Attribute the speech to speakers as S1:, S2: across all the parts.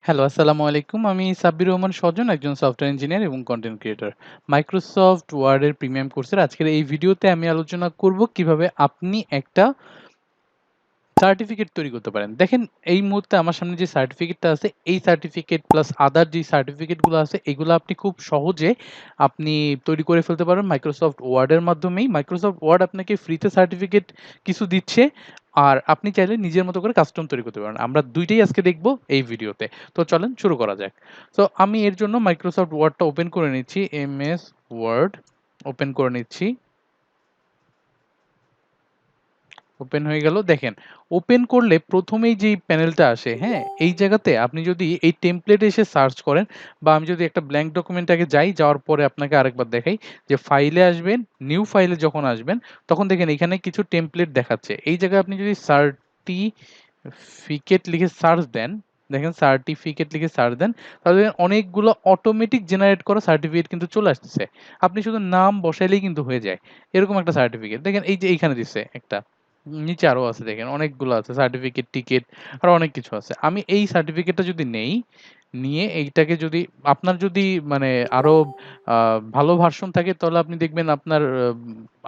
S1: Hello, আসসালামু আলাইকুম। আমি সাব্বির রহমান সজন, একজন সফটওয়্যার ইঞ্জিনিয়ার এবং কনটেন্ট ক্রিয়েটর। মাইক্রোসফট ওয়ার্ডের প্রিমিয়াম কোর্সের আজকের এই ভিডিওতে আমি আলোচনা করব কিভাবে আপনি একটা সার্টিফিকেট তৈরি করতে পারেন। দেখেন, এই মুহূর্তে আমার সামনে যে সার্টিফিকেটটা আছে, এই সার্টিফিকেট প্লাস আদার যে সার্টিফিকেটগুলো আছে, এগুলো আপনি খুব সহজে তৈরি করে ফেলতে পারেন মাইক্রোসফট ওয়ার্ডের মাধ্যমেই। মাইক্রোসফট ওয়ার্ড আপনাকে ফ্রিতে সার্টিফিকেট কিছু দিচ্ছে। আর আপনি চাইলে নিজের মতো করে কাস্টম তৈরি করতে পারেন। আমরা ২ টাই আজকে দেখব এই ভিডিওতে। তো চলেন শুরু করা যাক। তো আমি এর জন্য মাইক্রোসফট ওয়ার্ডটা ওপেন করে নিচ্ছি। এমএস ওয়ার্ড ওপেন করে নিচ্ছি। ওপেন হয়ে গেল। দেখেন, ওপেন করলে প্রথমেই যেই প্যানেলটা আসে, হ্যাঁ? এই জায়গাতে আপনি যদি এই টেমপ্লেটে এসে সার্চ করেন, বা আমি যদি একটা ব্ল্যাংক ডকুমেন্ট আগে যাই, যাওয়ার পরে আপনাকে আরেকবার দেখাই যে ফাইলে আসবেন, নিউ ফাইলে যখন আসবেন তখন দেখেন এখানে কিছু টেমপ্লেট দেখাচ্ছে। এই জায়গায় আপনি যদি সার্টিফিকেট লিখে সার্চ দেন, দেখেন সার্টিফিকেট লিখে সার্চ দেন, তাহলে দেখেন অনেকগুলো অটোমেটিক জেনারেট করা সার্টিফিকেট কিন্তু চলে আসতেছে। আপনি শুধু নাম বসাইলেই কিন্তু হয়ে যায়। এরকম একটা সার্টিফিকেট। দেখেন এই যে এইখানে দিছে একটা। নিচে আরো আছে, দেখেন অনেকগুলো আছে সার্টিফিকেট, টিকেট আরো অনেক কিছু আছে। আমি এই সার্টিফিকেটটা যদি নেই, নিয়ে এইটাকে যদি আপনার যদি মানে আরো আ ভালো ভার্সন থাকে তাহলে আপনি দেখবেন আপনার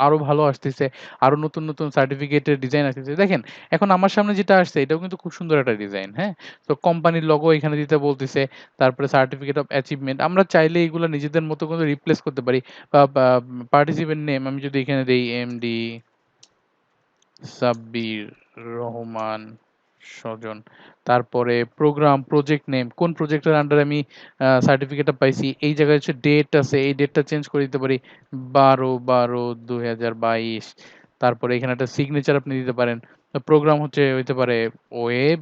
S1: আরো ভালো আসতেছে। আরো নতুন, নতুন সার্টিফিকেটের ডিজাইন আসতেছে। দেখেন, এখন আমার সামনে যেটা আসছে এটাও কিন্তু খুব সুন্দর একটা ডিজাইন, হ্যাঁ? তো কোম্পানির লোগো এখানে দিতে বলতেছে। তারপরে সার্টিফিকেট অফ অ্যাচিভমেন্ট। আমরা চাইলে এগুলা নিজেদের মতো করে রিপ্লেস করতে পারি। বা পার্টিসিপেন্ট নেম আমি যদি এখানে দেই এমডি সাব্বির রহমান স্বজন। তারপরে প্রজেক্ট নেম, কোন প্রজেক্টের আন্ডারে আমি সার্টিফিকেটটা পাইছি। এই জায়গায় হচ্ছে ডেট আছে, এই ডেটটা চেঞ্জ করে দিতে পারি ১২/১২/২০২২। তারপরে এখানে একটা সিগনেচার আপনি দিতে পারেন। প্রোগ্রাম হচ্ছে হইতে পারে ওয়েব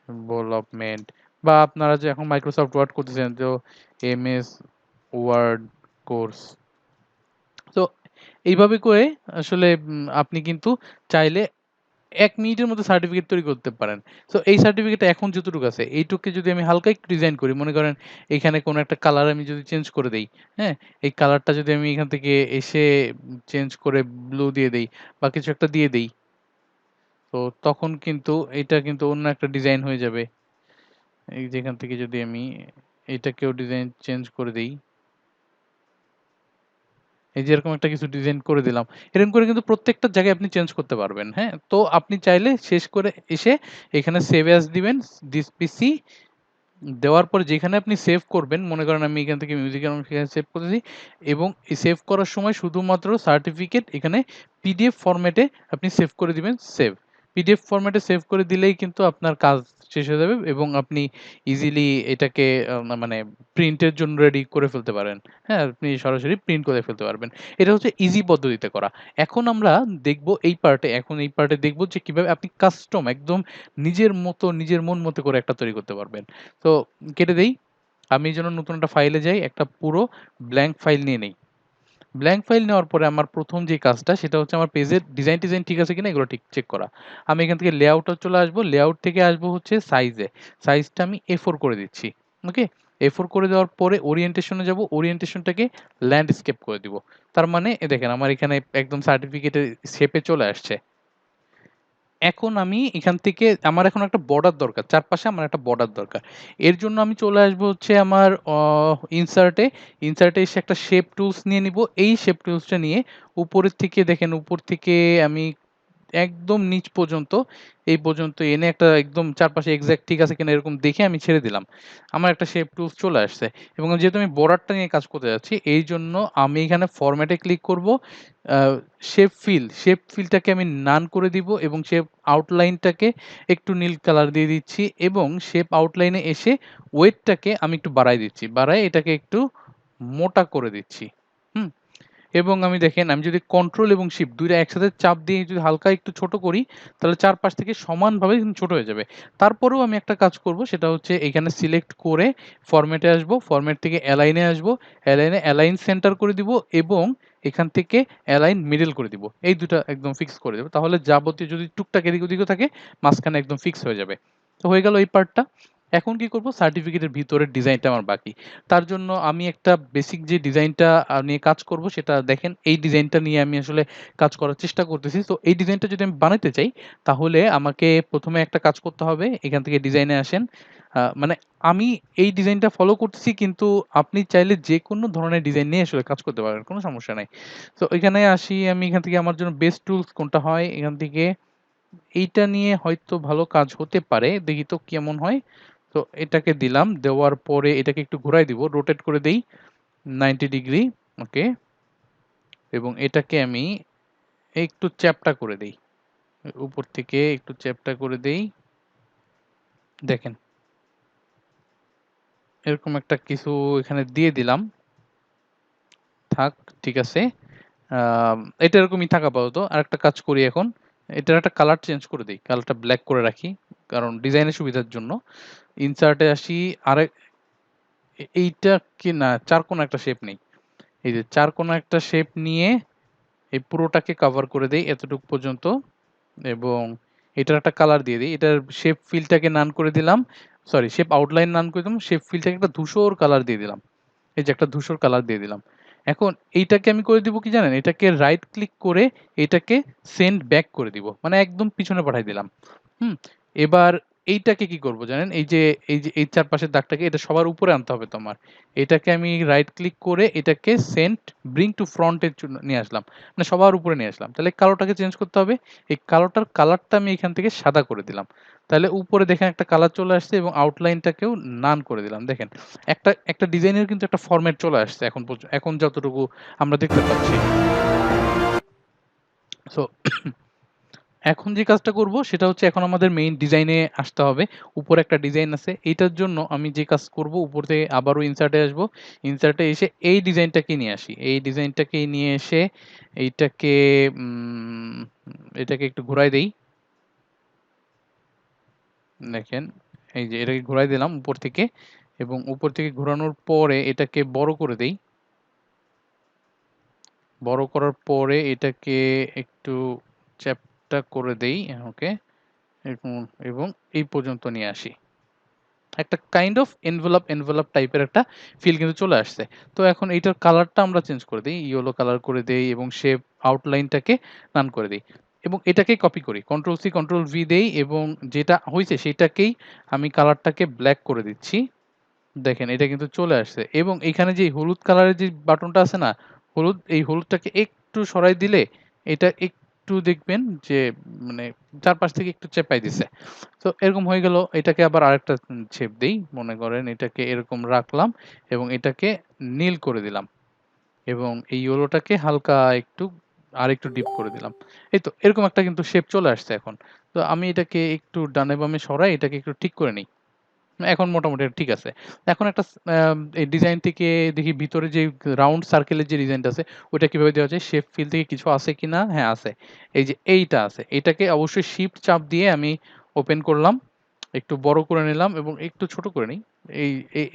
S1: ডেভেলপমেন্ট, বা আপনারা যে এখন মাইক্রোসফট ওয়ার্ড করতেছেন তো এমএস ওয়ার্ড কোর্স। তো এইভাবে করে আসলে আপনি কিন্তু চাইলে ১ মিনিটের মধ্যে সার্টিফিকেট তৈরি করতে পারেন। সো এই সার্টিফিকেটটা এখন যতটুকু আছে, এইটুকুকে যদি আমি হালকা একটু ডিজাইন করি, মনে করেন এখানে কোনো একটা কালার আমি যদি চেঞ্জ করে দেই, হ্যাঁ? এই কালারটা যদি আমি এখান থেকে এসে চেঞ্জ করে ব্লু দিয়ে দেই বা কিছু একটা দিয়ে দেই, তো তখন কিন্তু এটা কিন্তু অন্য একটা ডিজাইন হয়ে যাবে। এই যে এখান থেকে যদি আমি এটাকেও ডিজাইন চেঞ্জ করে দেই। এই যে এরকম একটা কিছু ডিজাইন করে দিলাম। এরকম করে কিন্তু প্রত্যেকটা জায়গায় আপনি চেঞ্জ করতে পারবেন, হ্যাঁ? তো আপনি চাইলে শেষ করে এসে এখানে সেভ অ্যাজ দিবেন। দিস পিসি দেওয়ার পর যেখানে আপনি সেভ করবেন, মনে করেন আমি এখান থেকে মিউজিকের অংশ এখানে সেভ করেছি, এবং এই সেভ করার সময় শুধুমাত্র সার্টিফিকেট এখানে পিডিএফ ফরম্যাটে আপনি সেভ করে দিবেন, সেভ। পিডিএফ ফরম্যাটে সেভ করে দিলেই কিন্তু আপনার কাজ শেষ হয়ে যাবে এবং আপনি ইজিলি এটাকে মানে প্রিন্টের জন্য রেডি করে ফেলতে পারেন। হ্যাঁ? আপনি সরাসরি প্রিন্ট করে ফেলতে পারবেন। এটা হচ্ছে ইজি পদ্ধতিতে করা। এখন আমরা দেখব এই পার্টে দেখব যে কিভাবে আপনি কাস্টম একদম নিজের মতো, নিজের মন মতো করে একটা তৈরি করতে পারবেন। তো কেটে দেই। আমি এইজন্য নতুন একটা ফাইলে যাই। একটা পুরো ব্ল্যাংক ফাইল নিয়ে নেই। ব্ল্যাংক ফাইল নেওয়ার পরে আমার ১ম যে কাজটা সেটা হচ্ছে আমার পেজের ডিজাইন-টিজাইন ঠিক আছে কিনা এগুলো ঠিক চেক করা। আমি এখান থেকে লেআউটে চলে আসবো। লেআউট থেকে আসবো হচ্ছে সাইজে। সাইজটা আমি A4 করে দিচ্ছি। ওকে? A4 করে দেওয়ার পরে ওরিয়েন্টেশন এ যাবো। ওরিয়েন্টেশনটাকে ল্যান্ডস্কেপ করে দিব। তার মানে দেখেন আমার এখানে একদম সার্টিফিকেটের শেপে চলে আসছে। এখন আমি এখান থেকে আমার এখন একটা বর্ডার দরকার। চারপাশে আমার একটা বর্ডার দরকার। এর জন্য আমি চলে আসবো হচ্ছে আমার ইনসার্ট এ। ইনসার্ট এ এসে একটা শেপ টুলস নিয়ে নিবো। এই শেপ টুলসটা নিয়ে উপরের থেকে দেখেন, উপর থেকে আমি একদম নিচ পর্যন্ত, এই পর্যন্ত এনে একটা একদম চারপাশে এক্সাক্ট ঠিক আছে কিনা এরকম দেখে আমি ছেড়ে দিলাম। আমার একটা শেপ টুলস চলে আসছে এবং যেহেতু আমি বর্ডারটা নিয়ে কাজ করতে যাচ্ছি, এইজন্য আমি এখানে ফরম্যাট এ ক্লিক করব। আ শেপ ফিলটাকে আমি নান করে দিব এবং শেপ আউটলাইনটাকে একটু নীল কালার দিয়ে দিচ্ছি এবং শেপ আউটলাইনে এসে ওয়েটটাকে আমি একটু বাড়ায় দিচ্ছি। বাড়ায় এটাকে একটু মোটা করে দিচ্ছি। হুম? এবং আমি দেখেন, আমি যদি কন্ট্রোল এবং শিফট ২ টা একসাথে চাপ দিয়ে যদি হালকা একটু ছোট করি, তাহলে চারপাশ থেকে সমানভাবে কিন্তু ছোট হয়ে যাবে। তারপরেও আমি একটা কাজ করব, সেটা হচ্ছে এখানে সিলেক্ট করে ফরম্যাটে আসবো। ফরম্যাট থেকে অ্যালাইন এ আসবো। অ্যালাইনে অ্যালাইন সেন্টার করে দিব এবং এখান থেকে অ্যালাইন মিডল করে দিব। এই ২ টা একদম ফিক্স করে দেব। তাহলে যাবতীয় যদি টুকটাক এদিক ওদিকও থাকে, মাঝখানে একদম ফিক্স হয়ে যাবে। তো হয়ে গেল এই পার্টটা। এখন কি করব? সার্টিফিকেটের ভিতরের ডিজাইনটা আমার বাকি। তার জন্য আমি একটা বেসিক যে ডিজাইনটা নিয়ে কাজ করব, সেটা দেখেন এই ডিজাইনটা নিয়ে আমি আসলে কাজ করার চেষ্টা করতেছি। তো এই ডিজাইনটা যদি আমি বানাইতে চাই, তাহলে আমাকে ১ম এ একটা কাজ করতে হবে। এখান থেকে ডিজাইনে আসেন। মানে আমি এই ডিজাইনটা ফলো করতেছি, কিন্তু আপনি চাইলে যেকোনো ধরনের ডিজাইন নিয়ে আসলে কাজ করতে পারবেন। কোনো সমস্যা নাই। তো এখানে আসি আমি, এখান থেকে আমার জন্য বেস্ট টুলস কোনটা হয়? এখান থেকে এইটা নিয়ে হয়তো ভালো কাজ হতে পারে। দেখি তো কেমন হয়? তো এটাকে দিলাম। দেওয়ার পরে এটাকে একটু ঘুরাই দিব। রোটেট করে দেই 90 ডিগ্রি। ওকে। এবং এটাকে আমি একটু চ্যাপ্টা করে দেই। উপর থেকে একটু চ্যাপ্টা করে দেই। দেখেন। এরকম একটা কিছু এখানে দিয়ে দিলাম। থাক, ঠিক আছে। এটা এরকমই থাক আপাতত। আরেকটা কাজ করি এখন। এটার একটা কালার চেঞ্জ করে দেই। কালারটা ব্লাক করে রাখি। কারণ ডিজাইনের সুবিধার জন্য। ইনসার্ট এ আসি। আরেক এইটা কি না, চারকোনা একটা শেপ নেই। এই যে চারকোনা একটা শেপ নিয়ে এই পুরোটাকে কভার করে দেই এতটুক পর্যন্ত, এবং এটার একটা কালার দিয়ে দিই। এটার শেপ ফিলটাকে নান করে দিলাম। সরি, শেপ আউটলাইন নান করে দিলাম। শেপ ফিলটাকে একটা ধূসর কালার দিয়ে দিলাম। এই যে একটা ধূসর কালার দিয়ে দিলাম। এখন এইটাকে আমি করে দিব কি জানেন? এটাকে রাইট ক্লিক করে এটাকে সেন্ড ব্যাক করে দিব। মানে একদম পিছনে পাঠাই দিলাম। হুম? এবার এইটাকে কি করব জানেন? এই যে এই চারপাশের দাগটাকে এটা সবার উপরে আনতে হবে তো আমার। এটাকে আমি রাইট ক্লিক করে এটাকে সেন্ট ব্রিং টু ফ্রন্ট এর জন্য নিয়ে আসলাম। মানে সবার উপরে নিয়ে আসলাম। তাহলে কালোটাকে চেঞ্জ করতে হবে। এই কালোটার কালারটা আমি এখান থেকে সাদা করে দিলাম। তাহলে উপরে দেখেন একটা কালার চলে আসছে, এবং আউটলাইনটাকেও নান করে দিলাম। দেখেন, একটা ডিজাইনের কিন্তু একটা ফরম্যাট চলে আসছে এখন যতটুকু আমরা দেখতে পাচ্ছি। সো এখন যে কাজটা করব সেটা হচ্ছে, এখন আমাদের মেইন ডিজাইনে আসতে হবে। উপরে একটা ডিজাইন আছে। এইটার জন্য আমি যে কাজ করব, উপর থেকে আবারও ইনসার্টে আসবো। ইনসার্টে এসে এই ডিজাইনটাকে নিয়ে আসি। এই ডিজাইনটাকে নিয়ে এসে এইটাকে এটাকে একটু ঘুরাই দেই। দেখেন, এই যে এটাকে ঘুরাই দিলাম উপর থেকে, এবং উপর থেকে ঘোরানোর পরে এটাকে বড় করে দেই। বড় করার পরে এটাকে একটু চ্যাপ্টা করে দেই। ওকে। এরকম, এবং এই পর্যন্ত নিয়ে আসি। একটা কাইন্ড অফ এনভেলপ টাইপের একটা ফিল কিন্তু চলে আসছে। তো এখন এইটার কালারটা আমরা চেঞ্জ করে দেই। ইয়েলো কালার করে দেই, এবং শেপ আউটলাইনটাকে নান করে দেই। এবং এটাকেই কপি করি। কন্ট্রোল সি কন্ট্রোল ভি দেই, এবং যেটা হইছে সেটাকেই আমি কালারটাকে ব্লাক করে দিচ্ছি। দেখেন, এটা কিন্তু চলে আসছে, এবং এখানে যে হলুদ কালারের যে বাটনটা আছে না, এই হলুদটাকে একটু সরাই দিলে এটা একটু দেখবেন যে মানে চারপাশ থেকে একটু চেপাই দিছে। তো এরকম হয়ে গেল। এটাকে আবার আরেকটা শেপ দেই। মনে করেন এটাকে এরকম রাখলাম, এবং এটাকে নীল করে দিলাম, এবং এই ইয়েলোটাকে হালকা একটু আরেকটু ডিপ করে দিলাম। এই তো এরকম একটা কিন্তু শেপ চলে আসছে এখন। তো আমি এটাকে একটু ডানে বামে সরাই, এটাকে একটু ঠিক করে নিই। এখন মোটামুটি ঠিক আছে। এখন একটা এই ডিজাইন থেকে দেখি ভিতরে যে রাউন্ড সার্কেলের যে ডিজাইনটা আছে, ওইটা কিভাবে দেওয়া যায়? শেপ ফিল থেকে কিছু আছে কিনা? হ্যাঁ, আছে। এই যে এইটা আছে। এটাকে অবশ্যই শিফট চাপ দিয়ে আমি ওপেন করলাম। একটু বড় করে নিলাম, এবং একটু ছোট করে নিই।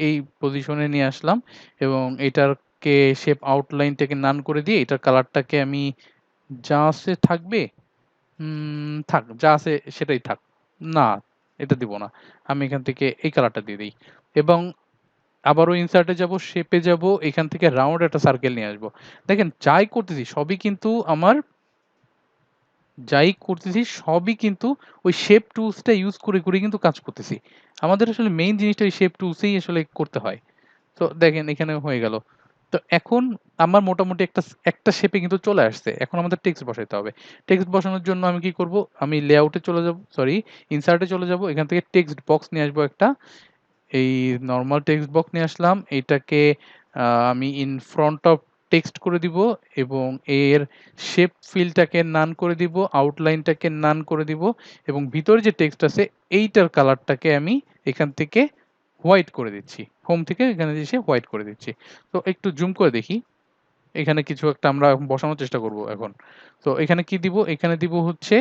S1: এই পজিশনে নিয়ে আসলাম, এবং এটাকে শেপ আউটলাইনটাকে নান করে দিয়ে এটার কালারটাকে আমি যা আছে থাকবে? থাক। যা আছে সেটাই থাক। না, এটা দিব না। আমি এখান থেকে এই কালারটা দিয়ে দেই, এবং আবারও ইনসার্ট এ যাবো, শেপ এ যাবো। এখান থেকে রাউন্ড একটা সার্কেল নিয়ে আসবো। দেখেন, যাই কিন্তু ওই শেপ টুলস টা ইউজ করে কিন্তু কাজ করতেছি। আমাদের আসলে মেইন জিনিসটা ওই শেপ টুলস এই আসলে করতে হয়। তো দেখেন, এখানে হয়ে গেল। তো এখন আমার মোটামুটি একটা শেপে কিন্তু চলে আসছে। এখন আমাদের টেক্সট বসাইতে হবে। টেক্সট বসানোর জন্য আমি কি করব? আমি লেআউটে চলে যাব, সরি, ইনসার্ট এ চলে যাব। এখান থেকে টেক্সট বক্স নিয়ে আসবো একটা। এই নরমাল টেক্সট বক্স নিয়ে আসলাম। এইটাকে আমি ইন ফ্রন্ট অফ টেক্সট করে দিব, এবং এর শেপ ফিলটাকে নান করে দিব, আউটলাইনটাকে নান করে দিব, এবং ভিতরে যে টেক্সট আছে এইটার কালারটাকে আমি এখান থেকে হোয়াইট করে দিচ্ছি। হোম থেকে এখানে এসে হোয়াইট করে দিচ্ছি। তো একটু জুম করে দেখি। এখানে কিছু একটা আমরা বসানোর চেষ্টা করব এখন। তো এখানে কি দিব? এখানে দিব হচ্ছে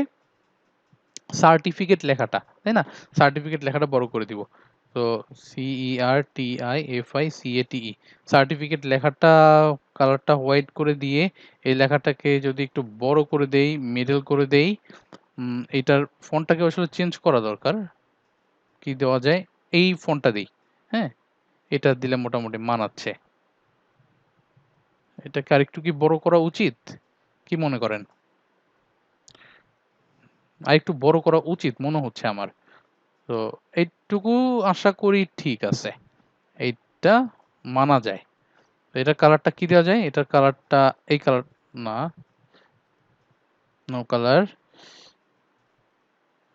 S1: সার্টিফিকেট লেখাটা, তাই না? সার্টিফিকেট লেখাটা বড় করে দিব। তো CERTIFICATE, সার্টিফিকেট লেখাটা কালারটা হোয়াইট করে দিয়ে এই লেখাটাকে যদি একটু বড় করে দেই, মিডল করে দেই, এইটার ফন্টটাকে আসলে চেঞ্জ করা দরকার। কি দেওয়া যায়? এই ফন্টটা দেই। হ্যাঁ? এটা দিলে মোটামুটি মানাচ্ছে। এটাকে আরেকটু কি বড় করা উচিত? কি মনে করেন? আরেকটু বড় করা উচিত মনে হচ্ছে আমার। তো এইটুকু আশা করি ঠিক আছে, এইটা মানা যায়। তো এটার কালারটা কি দেওয়া যায়, এটার কালারটা এই কালার না, নো কালার,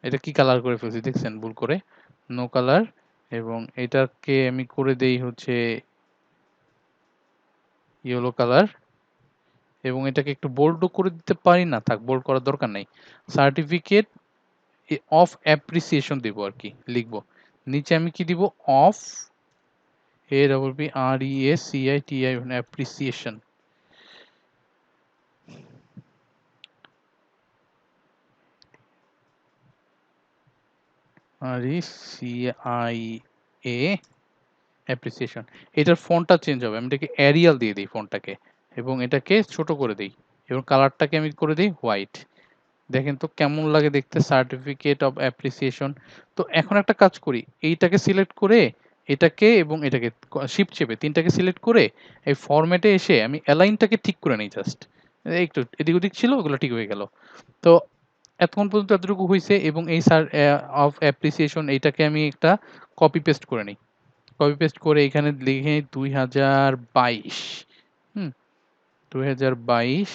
S1: এটা কি কালার করে ফেলছি দেখছেন ভুল করে, নো কালার, এবং এটাকে আমি করে দেই হচ্ছে ইয়েলো কালার, এবং এটাকে একটু বোল্ডও করে দিতে পারি না, থাক বোল্ড করার দরকার নাই। সার্টিফিকেট অফ অ্যাপ্রিসিয়েশন দেবো আর কি, লিখবো নিচে আমি কি দিব, of A double P R E S C I T I appreciation, R E C I A appreciation. এটার ফন্টটা চেঞ্জ হবে, আমি এটাকে এরিয়াল দিয়ে দিই ফন্টটাকে, এবং এটাকে ছোট করে দিই, এবং কালারটাকে আমি করে দিই হোয়াইট। দেখেন তো কেমন লাগে দেখতে, সার্টিফিকেট অফ অ্যাপ্রিসিয়েশন। তো এখন একটা কাজ করি, এইটাকে সিলেক্ট করে এটাকে এবং এটাকে শিফট চেপে তিনটাকে সিলেক্ট করে এই ফরম্যাটে এসে আমি অ্যালাইনটাকে ঠিক করে নিই জাস্ট, একটু এদিক ওদিক ছিল ওগুলো ঠিক হয়ে গেল। তো এতক্ষণ পর্যন্ত এতটুকু হয়েছে, এবং এই অফ অ্যাপ্রিসিয়েশন এইটাকে আমি একটা কপি পেস্ট করে নিই, কপি পেস্ট করে এখানে লিখে 2022, হুম 2022,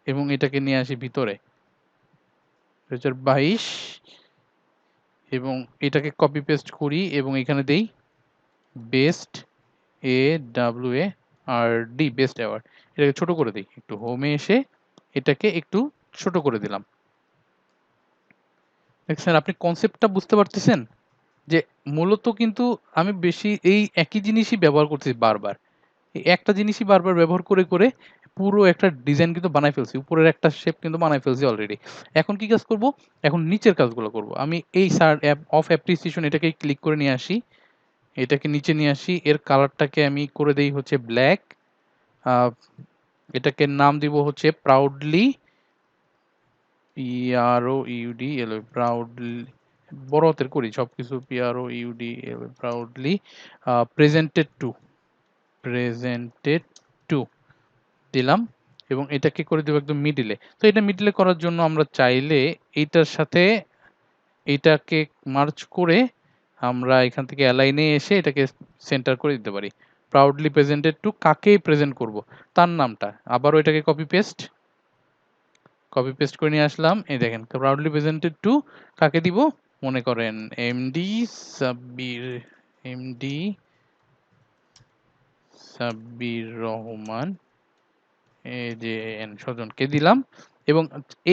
S1: এবং এটাকে নিয়ে আসি ভিতরে 2022, এবং এটাকে কপি পেস্ট করি এবং এখানে দেই best A W A R D, best award. এটাকে ছোট করে দিই, একটু হোমে এসে এটাকে একটু ছোট করে দিলাম। দেখছেন আপনি কনসেপ্টটা বুঝতে পারতেছেন, যে মূলত কিন্তু আমি বেশি এই একই জিনিসই ব্যবহার করতেছি বারবার, এই একটা জিনিসই বারবার ব্যবহার করে করে পুরো একটা ডিজাইন কিন্তু বানাই ফেলছি, উপরের একটা শেপ কিন্তু বানাই ফেলছি অলরেডি। এখন কি কাজ করব, এখন নিচের কাজগুলো করব। আমি এই অফ অ্যাপ্রিসিয়েশন এটাকে ক্লিক করে নিয়ে আসি, এটাকে নিচে নিয়ে আসি, এর কালারটাকে আমি করে দেই হচ্ছে ব্ল্যাক, এটাকে নাম দিব হচ্ছে প্রাউডলি, PROUDL, প্রাউডলি, বড় হাতের করি সবকিছু, PROUDL, proudly presented to, presented to দিলাম, এবং এটাকে করে দেবো একদম মিডিলে। তো এটা মিডিলে করার জন্য আমরা চাইলে এইটার সাথে এইটাকে মার্জ করে আমরা এখান থেকে অ্যালাইনে এসে এটাকে সেন্টার করে দিতে পারি। প্রাউডলি প্রেজেন্টেড টু কাকে প্রেজেন্ট করব, তার নামটা, আবারও এটাকে কপি পেস্ট করে নিয়ে আসলাম, এই দেখেন প্রাউডলি প্রেজেন্টেড টু কাকে দিব, মনে করেন এমডি সাব্বির, এমডি সাব্বির রহমান এই যে স্বজনকে দিলাম, এবং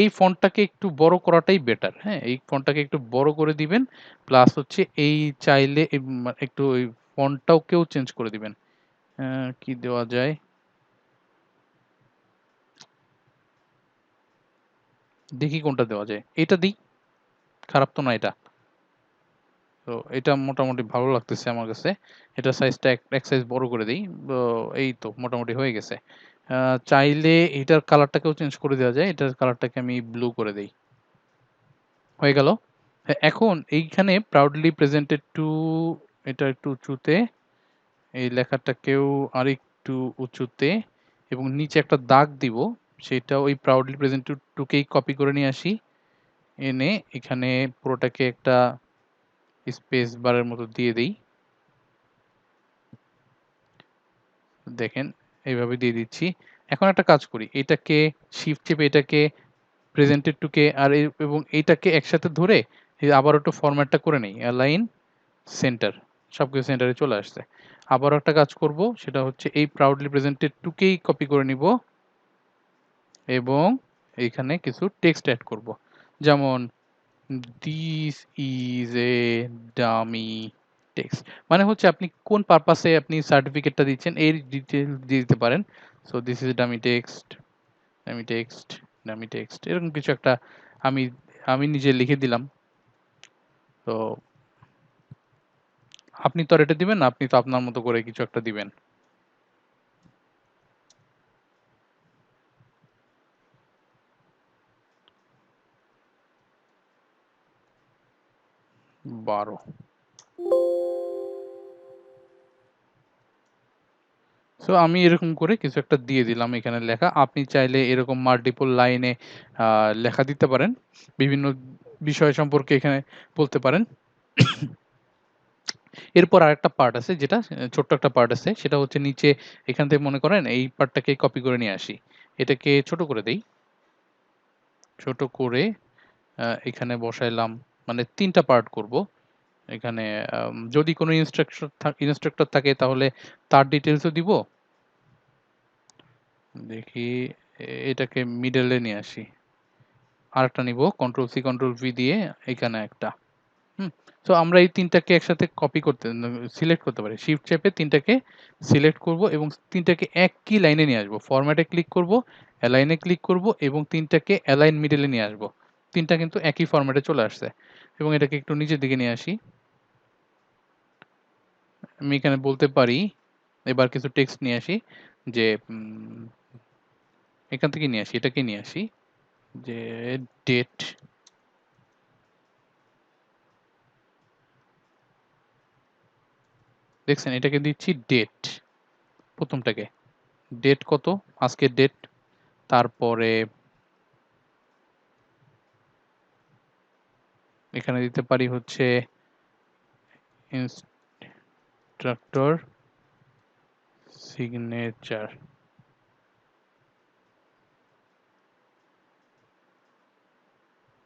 S1: এই ফন্টটাকে একটু বড় করাটাই বেটার, হ্যাঁ এই ফন্টটাকে একটু বড় করে দিবেন, প্লাস হচ্ছে এই চাইলে একটু ওই ফন্টটাকেও চেঞ্জ করে দিবেন। কি দেওয়া যায়, দেখি কোনটা দেওয়া যায়, এটা দিই, খারাপ তো না এটা। তো এটা মোটামুটি ভালো লাগতেছে আমার কাছে, এটা সাইজটা এক সাইজ বড় করে দিই। তো এই তো মোটামুটি হয়ে গেছে। চাইলে এটার কালারটাকেও চেঞ্জ করে দেওয়া যায়, এটার কালারটাকে আমি ব্লু করে দিই, হয়ে গেল। হ্যাঁ, এখন এইখানে প্রাউডলি প্রেজেন্টেড টু, এটা একটু উঁচুতে, এই লেখাটাকেও আরেকটু উঁচুতে, এবং নিচে একটা দাগ দিব, সেটা ওই প্রাউডলি প্রেজেন্টেড টুকেই কপি করে নিয়ে আসি, এনে এখানে পুরোটাকে একটা স্পেস বারের মতো দিয়ে দিই, দেখেন এইভাবে দিয়ে দিচ্ছি। এখন একটা কাজ করি, এটাকে শিফট চেপে এটাকে প্রেজেন্টেড টুকে আর এবং এইটাকে একসাথে ধরে আবার একটু ফরম্যাটটা করে নেই, অ্যালাইন সেন্টার, সবকিছু সেন্টারে চলে আসছে। আবারও একটা কাজ করব, সেটা হচ্ছে এই প্রাউডলি প্রেজেন্টেড টুকেই কপি করে নিব, এবং এইখানে কিছু টেক্সট অ্যাড করব, যেমন this is a dummy text, মানে হচ্ছে আপনি কোন পারপাসে আপনি সার্টিফিকেটটা দিচ্ছেন এর ডিটেল দিয়ে দিতে পারেন। So this is dummy text, dummy text, dummy text, এরকম কিছু একটা আমি আমি নিজে লিখে দিলাম। তো আপনি তো আর এটা দিবেন না, আপনি তো আপনার মতো করে কিছু একটা দিবেন। 12। সো আমি এরকম করে কিছু একটা দিয়ে দিলাম এখানে লেখা। আপনি চাইলে এরকম মাল্টিপল লাইনে লেখা দিতে পারেন। বিভিন্ন বিষয় সম্পর্কে এখানে বলতে পারেন। এরপর আরেকটা পার্ট আছে যেটা ছোট্ট একটা পার্ট আছে, সেটা হচ্ছে নিচে এখান থেকে মনে করেন এই পার্টটাকে কপি করে নিয়ে আসি। এটাকে ছোট করে দেই। ছোট করে এখানে বসাইলাম, মানে ৩ টা পার্ট করব। এখানে যদি কোনো ইনস্ট্রাক্টর থাকে তাহলে তার ডিটেইলসও দিব। দেখি এটাকে মিডলে নিয়ে আসি। আরেকটা নিব কন্ট্রোল সি কন্ট্রোল ভি দিয়ে এখানে একটা। হুম? সো আমরা এই ৩ টাকে একসাথে কপি করতে সিলেক্ট করতে পারি। শিফট চেপে ৩ টাকে সিলেক্ট করব এবং ৩ টাকে একই লাইনে নিয়ে আসব। ফরম্যাটে ক্লিক করব, অ্যালাইন এ ক্লিক করব এবং ৩ টাকে অ্যালাইন মিডল এ নিয়ে আসব। ৩ টা কিন্তু একই ফরম্যাটে চলে আসছে। এবং এটাকে একটু নিচের দিকে নিয়ে আসি। আমি এখানে বলতে পারি, এবার কিছু টেক্সট নিয়ে আসি যে এখান থেকে নিয়ে আসি, এটাকে নিয়ে আসি যে ডেট, দেখছেন এটাকে দিচ্ছি ডেট, প্রথমটাকে ডেট কত, আজকের ডেট। তারপরে এখানে দিতে পারি হচ্ছে ইনস্ট্রাক্টর সিগনেচার।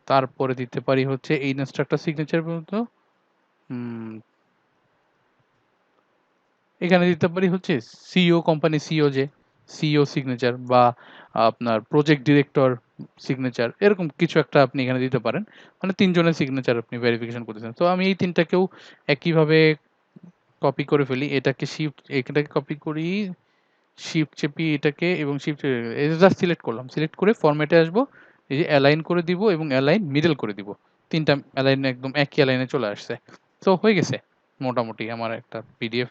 S1: তারপরে দিতে পারি হচ্ছে এই ইনস্ট্রাক্টর সিগনেচার পর্যন্ত এখানে দিতে পারি হচ্ছে সিইও, কোম্পানি সিইও যে সিইও সিগনেচার বা আপনার প্রজেক্ট ডিরেক্টর সিগনেচার, এরকম কিছু একটা আপনি এখানে দিতে পারেন। মানে ৩ জনের সিগনেচার আপনি ভেরিফিকেশন করতেছেন। তো আমি এই ৩ টাকেও একইভাবে কপি করে ফেলি। এটাকে কপি করি, শিফট চেপে এটাকে এবং শিফট জাস্ট সিলেক্ট করলাম। সিলেক্ট করে ফরম্যাটে আসবো। এই যে অ্যালাইন করে দিব এবং অ্যালাইন মিডল করে দিব। ৩ টা অ্যালাইন একদম একই অ্যালাইনে চলে আসছে। তো হয়ে গেছে মোটামুটি আমার একটা পিডিএফ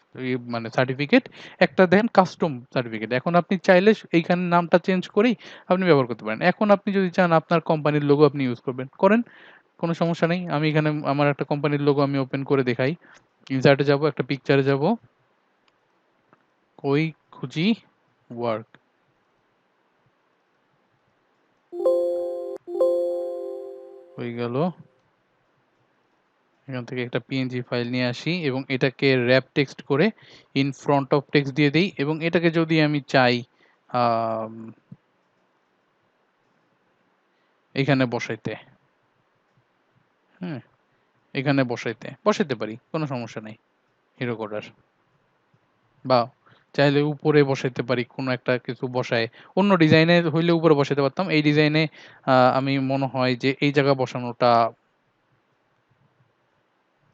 S1: মানে সার্টিফিকেট। একটা দেখেন কাস্টম সার্টিফিকেট। এখন আপনি চাইলে এইখানে নামটা চেঞ্জ করেই আপনি ব্যবহার করতে পারেন। এখন আপনি যদি চান আপনার কোম্পানির লোগো আপনি ইউজ করবেন, করেন। কোনো সমস্যা নেই। আমি এখানে আমার একটা কোম্পানির লোগো আমি ওপেন করে দেখাই। ইনসার্টে যাব, একটা পিকচারে যাব। কই খুঁজি, ওয়ার্ক। হয়ে গেল। এখান থেকে একটা পিএনজি ফাইল নিয়ে আসি এবং এটাকে র‍্যাপ টেক্সট করে ইন ফ্রন্ট অফ টেক্সট দিয়ে দেই এবং এটাকে যদি আমি চাই এখানে বসাইতে, হ্যাঁ, এখানে বসাইতে পারি, কোনো সমস্যা নেই। হিরো কোডার বা চাইলে উপরে বসাইতে পারি, কোনো একটা কিছু বসায়। অন্য ডিজাইনে হইলে উপরে বসাইতে পারতাম। এই ডিজাইনে আমি মনে হয় যে এই জায়গায় বসানোটা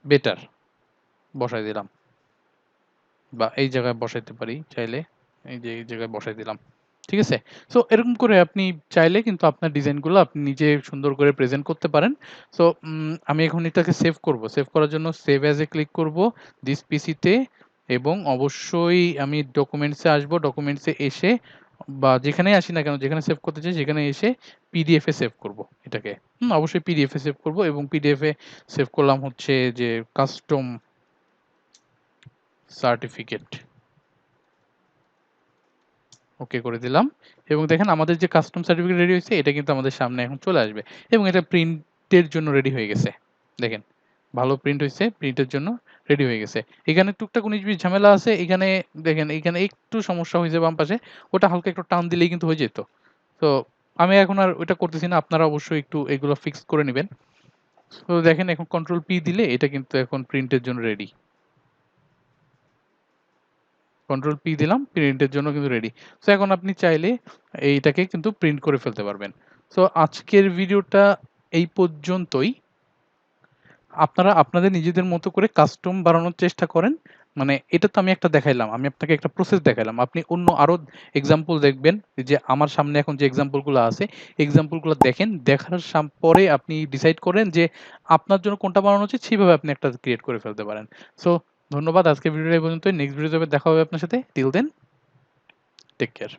S1: বেটার। বসাই দিলাম বা এই জায়গায় বসাইতে পারি চাইলে। এই যে এই জায়গায় বসাই দিলাম। ঠিক আছে? সো এরকম করে আপনি চাইলে কিন্তু আপনার ডিজাইনগুলো আপনি নিজে সুন্দর করে প্রেজেন্ট করতে পারেন। সো আমি এখন এটাকে সেভ করব। সেভ করার জন্য সেভ অ্যাজ এ ক্লিক করব দিস পিসিতে এবং অবশ্যই আমি ডকুমেন্টস এ আসবো। ডকুমেন্টস এ এসে বা যেখানেই আসি না কেন, যেখানে সেভ করতে চাই সেখানে এসে পিডিএফ এ সেভ করব এটাকে। অবশ্যই পিডিএফ এ সেভ করব এবং পিডিএফ এ সেভ করলাম হচ্ছে যে কাস্টম সার্টিফিকেট। ওকে করে দিলাম এবং দেখেন আমাদের যে কাস্টম সার্টিফিকেট রেডি হয়েছে এটা কিন্তু আমাদের সামনে এখন চলে আসবে এবং এটা প্রিন্টের জন্য রেডি হয়ে গেছে। দেখেন ভালো প্রিন্ট হয়েছে, প্রিন্টের জন্য রেডি হয়ে গেছে। এখানে টুকটাক ১৯-২০ ঝামেলা আছে। এখানে দেখেন এখানে একটু সমস্যা হয়েছে বাম পাশে, ওটা হালকা একটু টান দিলেই কিন্তু হয়ে যেত। তো আমি এখন আর ওইটা করতেছি না, আপনারা অবশ্যই একটু এগুলো ফিক্স করে নেবেন। তো দেখেন এখন কন্ট্রোল পি দিলে এটা কিন্তু এখন প্রিন্টের জন্য রেডি। কন্ট্রোল পি দিলাম, প্রিন্টের জন্য কিন্তু রেডি। সো এখন আপনি চাইলে এইটাকে কিন্তু প্রিন্ট করে ফেলতে পারবেন। সো আজকের ভিডিওটা এই পর্যন্তই। আপনারা আপনাদের নিজেদের মতো করে কাস্টম বানানোর চেষ্টা করেন। মানে এটা তো আমি একটা দেখাইলাম। আমি আপনাকে একটা প্রসেস দেখাইলাম। আপনি অন্য আরো এক্সাম্পল দেখবেন যে আমার সামনে এখন যে এক্সাম্পল গুলো আছে, এক্সাম্পল গুলো দেখেন। দেখার পরে আপনি ডিসাইড করেন যে আপনার জন্য কোনটা বানানো উচিত, সেভাবে আপনি একটা ক্রিয়েট করে ফেলতে পারেন। সো ধন্যবাদ। আজকের ভিডিওটা এই পর্যন্তই। নেক্সট ভিডিওতে দেখা হবে আপনার সাথে। Till then take care.